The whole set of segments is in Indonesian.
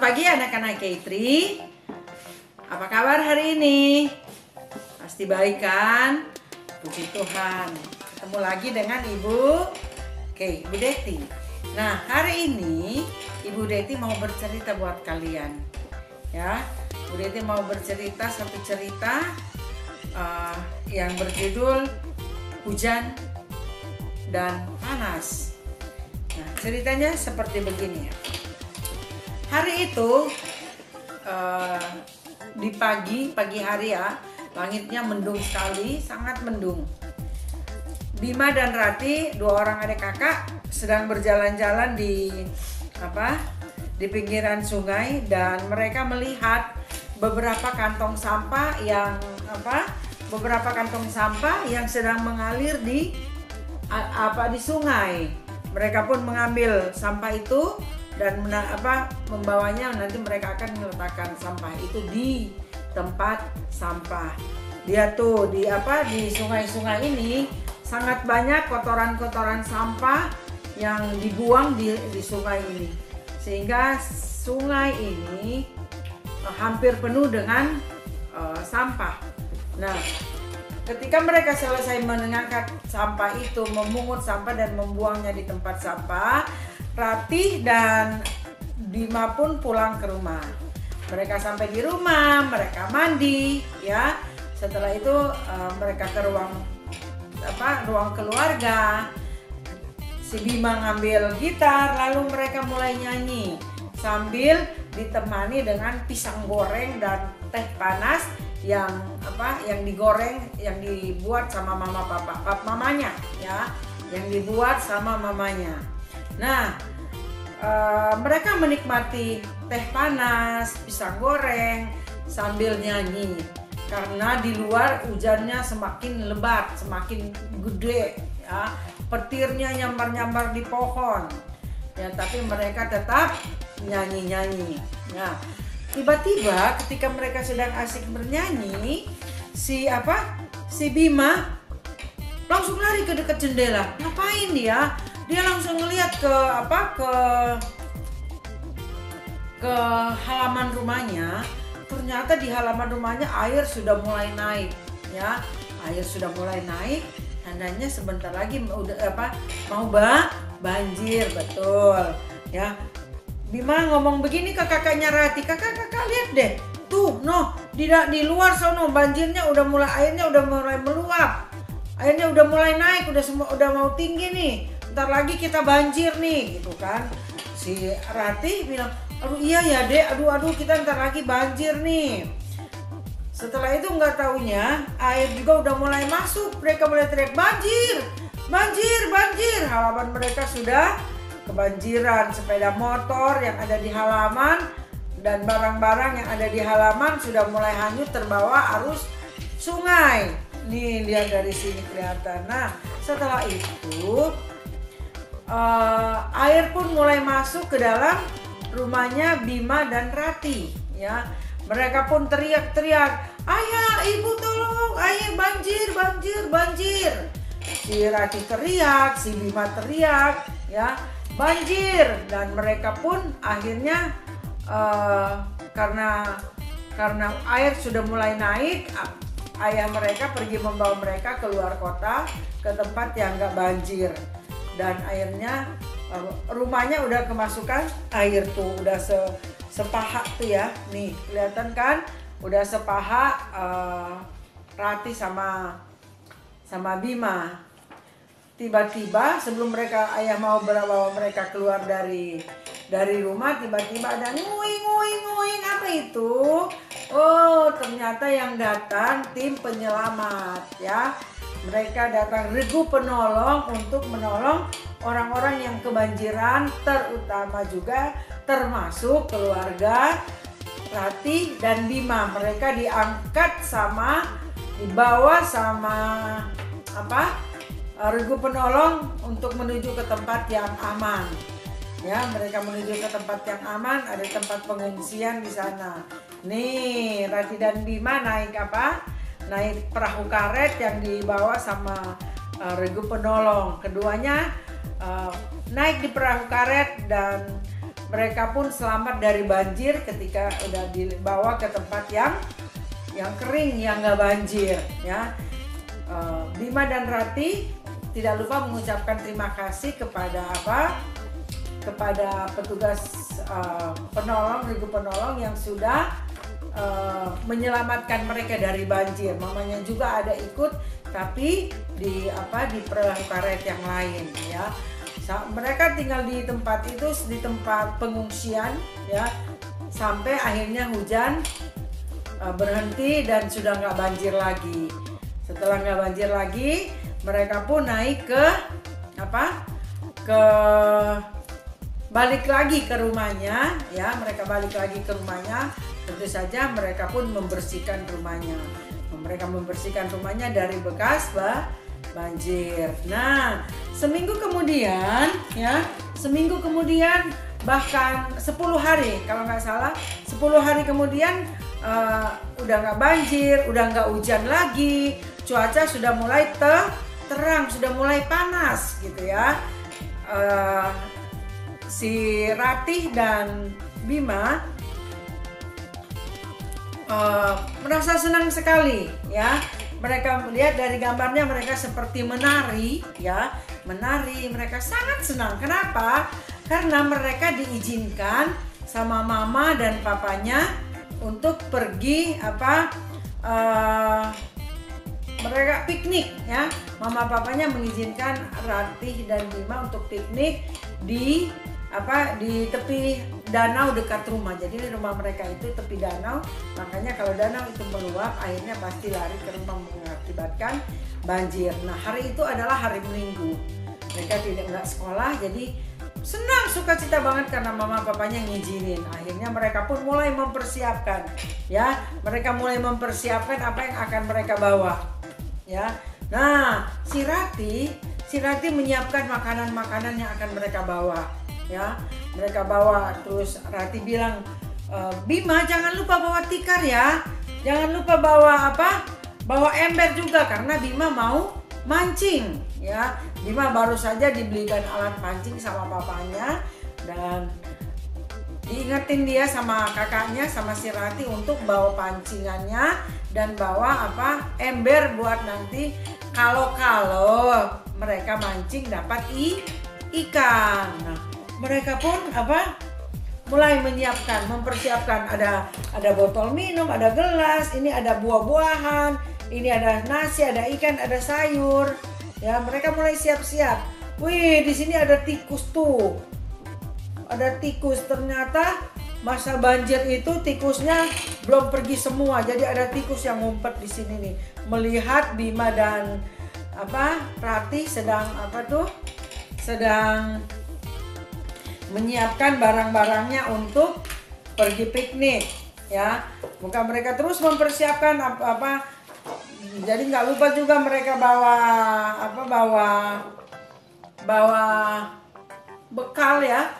pagi anak-anak K3. Apa kabar hari ini? Pasti baik kan? Puji Tuhan. Ketemu lagi dengan Ibu Deti. Nah, hari ini Ibu Deti mau bercerita buat kalian. Ya, Ibu Deti mau bercerita satu cerita yang berjudul Hujan dan Panas. Nah, ceritanya seperti begini ya. Hari itu di pagi hari ya, langitnya mendung sekali, sangat mendung. Bima dan Rati, dua orang adik kakak, sedang berjalan-jalan di pinggiran sungai, dan mereka melihat beberapa kantong sampah yang sedang mengalir di sungai. Mereka pun mengambil sampah itu dan membawanya. Nanti mereka akan meletakkan sampah itu di tempat sampah. Lihat tuh di sungai-sungai ini sangat banyak kotoran-kotoran sampah yang dibuang di sungai ini, sehingga sungai ini hampir penuh dengan sampah. Nah, ketika mereka selesai mengangkat sampah itu, memungut sampah dan membuangnya di tempat sampah, Rati dan Bima pun pulang ke rumah. Mereka sampai di rumah, mereka mandi, ya. Setelah itu mereka ke ruang keluarga. Si Bima ngambil gitar, lalu mereka mulai nyanyi sambil ditemani dengan pisang goreng dan teh panas yang digoreng, yang dibuat sama mamanya, ya, yang dibuat sama mamanya. Nah, mereka menikmati teh panas, pisang goreng sambil nyanyi, karena di luar hujannya semakin lebat, semakin gede, ya, petirnya nyambar-nyambar di pohon, ya, tapi mereka tetap nyanyi-nyanyi. Nah, tiba-tiba ketika mereka sedang asik bernyanyi, si Bima langsung lari ke dekat jendela. Ngapain dia? Dia langsung ngelihat ke halaman rumahnya. Ternyata di halaman rumahnya air sudah mulai naik, ya. Air sudah mulai naik, tandanya sebentar lagi mau banjir, betul, ya. Bima ngomong begini ke kakaknya Rati, kakak lihat deh, tuh, di luar sono banjirnya airnya udah mulai meluap, airnya udah mulai naik, udah mau tinggi nih, ntar lagi kita banjir nih, gitu kan. Si Rati bilang, aduh iya ya dek, aduh kita ntar lagi banjir nih. Setelah itu nggak taunya air juga udah mulai masuk, mereka mulai teriak banjir, halaman mereka sudah kebanjiran. Sepeda motor yang ada di halaman dan barang-barang yang ada di halaman sudah mulai hanyut terbawa arus sungai. Nih, lihat dari sini kelihatan. Nah, setelah itu air pun mulai masuk ke dalam rumahnya Bima dan Rati, ya. Mereka pun teriak-teriak, ayah, ibu tolong, ayah, banjir. Si Rati teriak, si Bima teriak, ya, banjir. Dan mereka pun akhirnya karena air sudah mulai naik, ayah mereka pergi membawa mereka keluar kota ke tempat yang gak banjir. Dan airnya, rumahnya udah kemasukan air tuh, udah sepaha tuh ya. Nih, kelihatan kan? Udah sepaha Rati sama Bima. Tiba-tiba sebelum ayah mau bawa mereka keluar dari rumah, tiba-tiba ada nguing, apa itu? Oh, ternyata yang datang tim penyelamat, ya. Mereka datang regu penolong untuk menolong orang-orang yang kebanjiran, termasuk keluarga Rati dan Bima. Mereka dibawa sama regu penolong untuk menuju ke tempat yang aman. Ya, mereka menuju ke tempat yang aman, ada tempat pengungsian di sana. Nih, Rati dan Bima naik perahu karet yang dibawa sama regu penolong. Keduanya naik di perahu karet dan mereka pun selamat dari banjir ketika udah dibawa ke tempat yang kering, yang nggak banjir ya. Bima dan Rati tidak lupa mengucapkan terima kasih kepada kepada petugas regu penolong yang sudah menyelamatkan mereka dari banjir. Mamanya juga ada ikut, tapi di perahu karet yang lain ya. Mereka tinggal di tempat itu, di tempat pengungsian ya, sampai akhirnya hujan berhenti dan sudah nggak banjir lagi. Setelah nggak banjir lagi, mereka pun naik balik lagi ke rumahnya ya. Mereka balik lagi ke rumahnya. Tentu saja mereka pun membersihkan rumahnya. Mereka membersihkan rumahnya dari bekas banjir. Nah, seminggu kemudian bahkan 10 hari kalau nggak salah, 10 hari kemudian udah nggak banjir, udah nggak hujan lagi, cuaca sudah mulai terang, sudah mulai panas gitu ya. Si Ratih dan Bima merasa senang sekali ya. Mereka melihat dari gambarnya mereka seperti menari ya, mereka sangat senang. Kenapa? Karena mereka diizinkan sama mama dan papanya untuk pergi mereka piknik ya. Mama papanya mengizinkan Ratih dan Bima untuk piknik di tepi danau dekat rumah. Jadi rumah mereka itu tepi danau, makanya kalau danau itu meluap, akhirnya pasti lari ke rumah mengakibatkan banjir. Nah, hari itu adalah hari Minggu. Mereka nggak sekolah, jadi senang, sukacita banget karena mama papanya ngizinin. Akhirnya mereka pun mulai mempersiapkan ya. Mereka mulai mempersiapkan apa yang akan mereka bawa ya. Nah, si Rati menyiapkan makanan-makanan yang akan mereka bawa ya. Mereka bawa, terus Rati bilang, Bima jangan lupa bawa tikar ya, jangan lupa bawa bawa ember juga, karena Bima mau mancing ya. Bima baru saja dibelikan alat pancing sama papanya, dan diingetin dia sama kakaknya, sama si Rati untuk bawa pancingannya dan bawa ember buat nanti kalau mereka mancing dapat ikan. Nah, mereka pun mulai mempersiapkan, ada botol minum, ada gelas, ini ada buah-buahan, ini ada nasi, ada ikan, ada sayur. Ya, mereka mulai siap-siap. Wih, di sini ada tikus tuh. Ada tikus, ternyata masa banjir itu tikusnya belum pergi semua. Jadi ada tikus yang ngumpet di sini nih. Melihat Bima dan Rati sedang sedang menyiapkan barang-barangnya untuk pergi piknik ya. Bukan mereka terus mempersiapkan jadi nggak lupa juga mereka bawa bekal ya.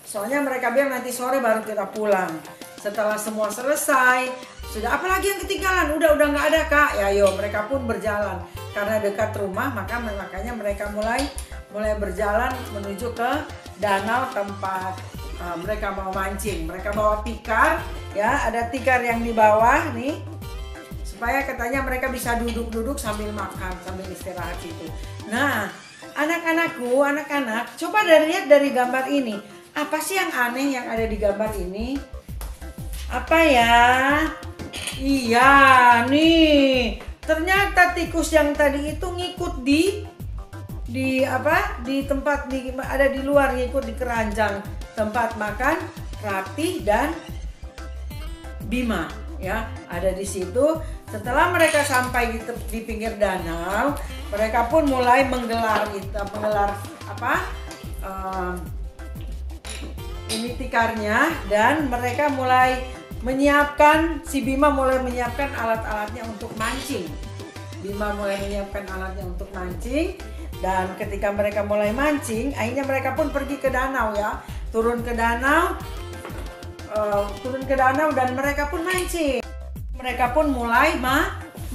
Soalnya mereka bilang nanti sore baru kita pulang. Setelah semua selesai, sudah apalagi yang ketinggalan, udah nggak ada kak. Ya yo, mereka pun berjalan karena dekat rumah, makanya mereka mulai berjalan menuju ke danau tempat mereka mau mancing. Mereka bawa tikar ya, ada tikar yang di bawah nih, supaya katanya mereka bisa duduk-duduk sambil makan, sambil istirahat itu. Nah, anak-anak, coba lihat dari gambar ini. Apa sih yang aneh yang ada di gambar ini? Apa ya? Iya, nih. Ternyata tikus yang tadi itu ngikut di tempat ada di luar, ngikut di keranjang tempat makan Ratih dan Bima ya, ada di situ. Setelah mereka sampai di pinggir danau, mereka pun mulai menggelar ini tikarnya, dan mereka mulai menyiapkan, si Bima mulai menyiapkan alat-alatnya untuk mancing. Bima mulai menyiapkan alatnya untuk mancing, dan ketika mereka mulai mancing, akhirnya mereka pun pergi ke danau ya, turun ke danau dan mereka pun mancing. Mereka pun mulai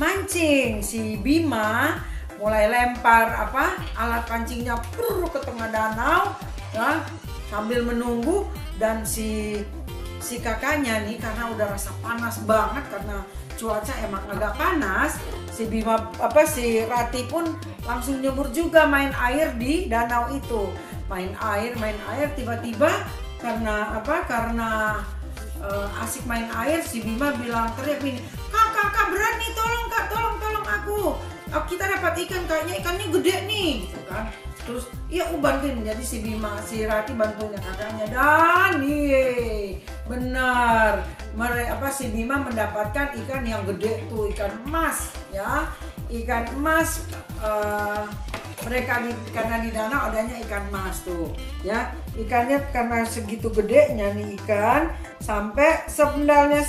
mancing. Si Bima mulai lempar alat pancingnya ke tengah danau ya, sambil menunggu dan si kakaknya nih karena udah rasa panas banget karena cuaca emang agak panas, si si Rati pun langsung nyebur juga main air di danau itu. Main air tiba-tiba karena asik main air, si Bima bilang teriak ini, Kak berani, tolong Kak, tolong aku. Kita dapat ikan, kayaknya ikannya gede nih gitu kan. Terus iya bantuin, jadi si Rati bantuin kakaknya, dan benar si Bima mendapatkan ikan yang gede tuh, ikan emas ya, ikan emas. Karena di danau adanya ikan emas tuh ya, ikannya karena segitu gedenya nih ikan, sampai sendalnya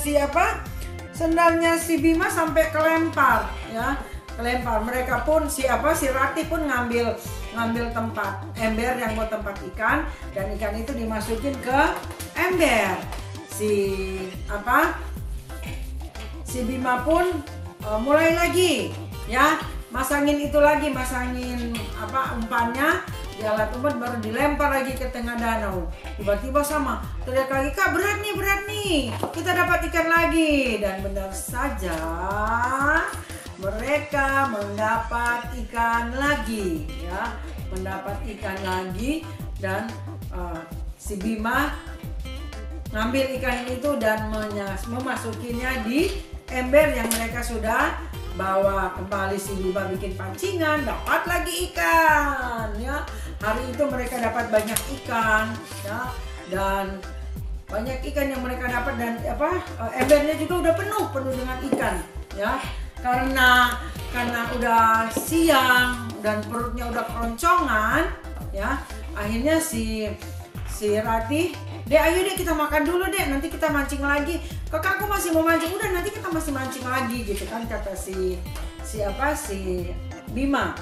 si Bima sampai kelempar ya, kelempar. Mereka pun si Rati pun ngambil tempat ember yang buat tempat ikan, dan ikan itu dimasukin ke ember. Si Bima pun mulai lagi ya, masangin umpannya di alat umpan, baru dilempar lagi ke tengah danau. Tiba-tiba sama teriak lagi, Kak berat nih, kita dapat ikan lagi. Dan benar saja mereka mendapat ikan lagi ya, dan si Bima ngambil ikan itu dan memasukinya di ember yang mereka sudah bawa. Kembali si Bima bikin pancingan, dapat lagi ikan ya. Hari itu mereka dapat banyak ikan ya, dan banyak ikan yang mereka dapat, dan embernya juga udah penuh dengan ikan ya. Karena udah siang dan perutnya udah keroncongan ya, akhirnya si Rati, ayo kita makan dulu nanti kita mancing lagi. Kakakku masih mau mancing, udah nanti kita masih mancing lagi gitu kan, kata si Bima.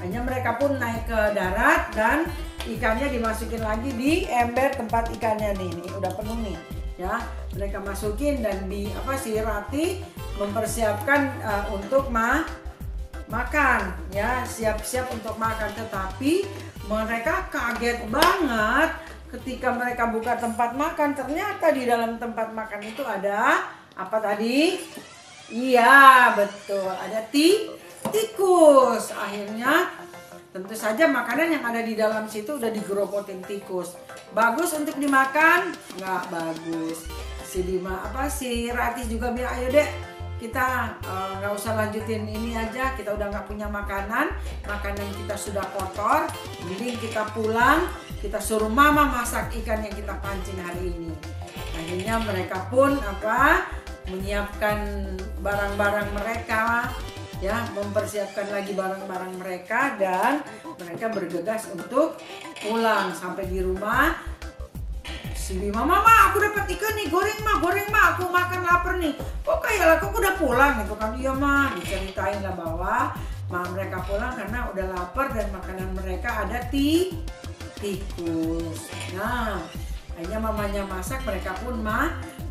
Hanya mereka pun naik ke darat dan ikannya dimasukin lagi di ember tempat ikannya nih udah penuh nih ya. Mereka masukin, dan si Rati mempersiapkan untuk makan ya, siap-siap untuk makan. Tetapi mereka kaget banget ketika mereka buka tempat makan, ternyata di dalam tempat makan itu ada apa tadi? Iya betul, ada tikus. Akhirnya tentu saja makanan yang ada di dalam situ udah digerobotin tikus. Bagus untuk dimakan? Nggak bagus. Si Rati juga bilang, ayo dek, kita nggak usah lanjutin ini aja, kita udah nggak punya makanan kita sudah kotor, mending kita pulang, kita suruh mama masak ikan yang kita pancing hari ini. Akhirnya mereka pun menyiapkan barang-barang mereka ya, mempersiapkan lagi barang-barang mereka, dan mereka bergegas untuk pulang. Sampai di rumah si Bima, mama aku dapat ikan nih, goreng ma, aku makan lapar nih. Kok kayak aku udah pulang gitu kan? Iya ma, diceritain lah bahwa mereka pulang karena udah lapar dan makanan mereka ada tikus. Nah akhirnya mamanya masak, mereka pun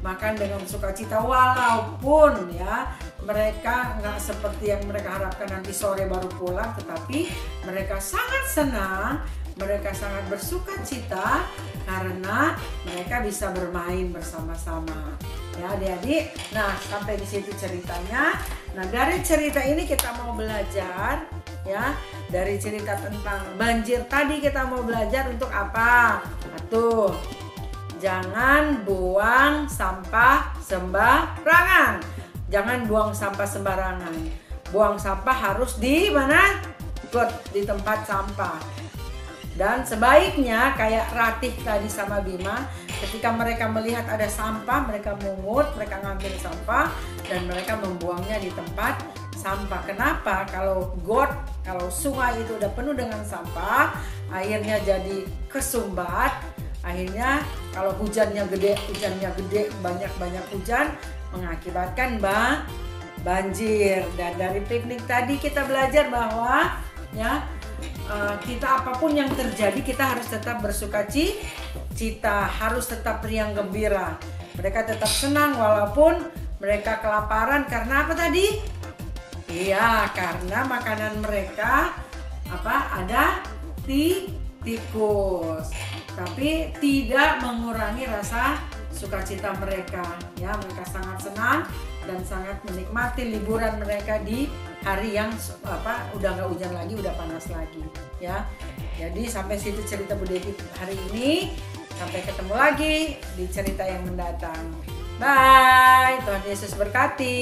makan dengan sukacita, walaupun ya mereka nggak seperti yang mereka harapkan nanti sore baru pulang, tetapi mereka sangat senang, mereka sangat bersukacita karena mereka bisa bermain bersama-sama ya adik-adik. Nah sampai di situ ceritanya. Nah dari cerita ini kita mau belajar ya, dari cerita tentang banjir tadi kita mau belajar untuk apa? Tuh, jangan buang sampah sembarangan. Jangan buang sampah sembarangan. Buang sampah harus di mana? Di tempat sampah. Dan sebaiknya kayak Ratih tadi sama Bima, ketika mereka melihat ada sampah, mereka mungut, mereka ngambil sampah dan mereka membuangnya di tempat sampah. Kenapa? Kalau sungai itu udah penuh dengan sampah, airnya jadi kesumbat. Akhirnya kalau hujannya gede, banyak hujan, mengakibatkan banjir. Dan dari piknik tadi kita belajar bahwa ya, kita apapun yang terjadi kita harus tetap bersukacita, harus tetap riang gembira. Mereka tetap senang walaupun mereka kelaparan. Karena apa tadi? Iya, karena makanan mereka ada tikus. Tapi tapi tidak mengurangi rasa sukacita mereka. Ya, mereka sangat senang dan sangat menikmati liburan mereka di hari yang udah nggak hujan lagi, udah panas lagi. Ya, jadi sampai situ cerita Bu Devi hari ini. Sampai ketemu lagi di cerita yang mendatang. Bye, Tuhan Yesus berkati.